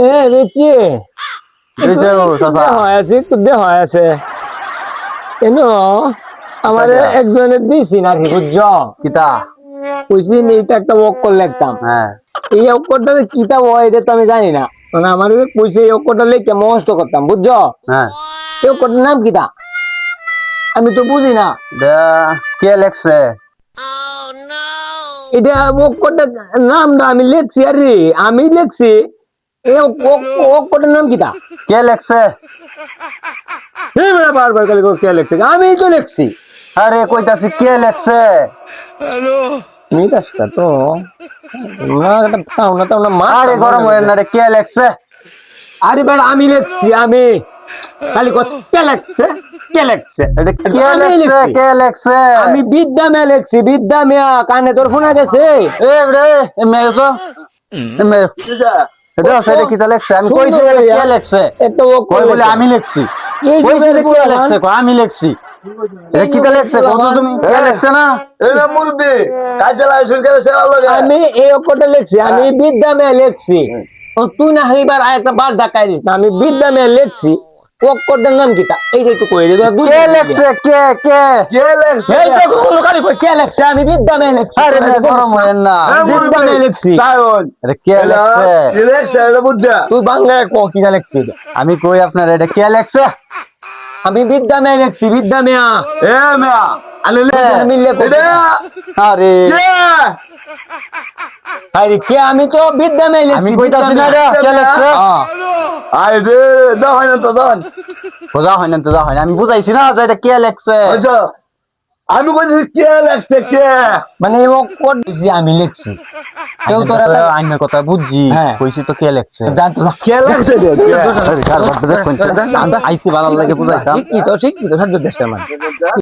এ বেচি হয়েছে কুদ্দে হয়েছে কেন আমারে একজনে দিছি নাকি বুঝছ কিতা কইছি এইটা একটা অক্ষর লিখতাম হ্যাঁ এই অক্ষরটা কিতা হয় এটা তো আমি জানি না মানে আমার কইছে এই অক্ষরটা লিখে মুখস্থ করতাম বুঝছো হ্যাঁ এই অক্ষরটার নাম কিতা আমি তো বুঝি না কে লেখছে এটা অক্ষরটা নামটা আমি লিখছি আরে আমি লিখছি এই অক্ষরটার নাম কিতা কে লেখছে বারবার খালি কে লিখছে আমি তো লিখছি আরে কইতাছি কে লেখছে মিটাসটা তো না এটা পাও না তাও না মা আরে গরম হয় না রে কে লেখছে আরে বেড়া আমি লিখছি আমি খালি কস কে লিখছে কে লিখছে এটা কে আমি লেখছে লিখছি। কে লেখছে আমি বিদ্যা মেয়ে লিখছি বিদ্যা মেয়া কানে তোর শোনা গেছে এ রে মেরে তো মেরে এটা সেটা কিতা লেখছে আমি কইছি এটা কে লেখছে এত কই বলে আমি লিখছি এই কইছি যুগের যে কে পোলাপান। লেখছে কই আমি লিখছি এটা কিতা লেখছে কত তুমি কে লেখছে না এটা মুরবি কাজে লাইসেন্স করে সেরা লাগে আমি এই অক্ষরটা লিখছি আমি বিদ্যা মেয়ে লিখছি তুই না হইবার একটা বার ধাক্কাই দিস না আমি বিদ্যা মেয়ে লিখছি অক্ষরটার নাম কিটা এইটা একটু কই দে কে লেখছে কে কে কে লেখছে এইটা কোনো কালি কই কে লিখছে আমি বিদ্যা মেয়ে লিখছি আরে মেরে গরম হয় না বিদ্যা মেয়ে লিখছি তাইন এটা কে লেখছে কে লেখছে এটা বুঝা তুই বাংলায় ক কিটা লিখছি এটা? আমি কই আপনার এটা কে লেখছে আমি বিদ্যা মেয়ে লিখছি বিদ্যা মেয়া এ মিয়া আলে লে আমি লিখছি এটা আরে কে আরে কে আমি তো বিদ্যা মেয়ে লিখছি আমি কইতাছি না রে কে লেখছে আই রে দাও হয় না তো দাও বোঝা হয় না তো যা হয় না আমি বুঝাইছি না যে এটা কে লেখছে আচ্ছা আমি বলছি কে লেখছে কে মানে এই অক্ষর দিছি আমি লিখছি কেউ তোরা আইনের কথা বুঝছি হ্যাঁ। কইছি তো কে লেখছে জান তো কে লেখছে রে কে? আইছি ভালো লাগে বুঝাইতাম শিক্ষিত শিক্ষিত সাহায্য দেশের মানে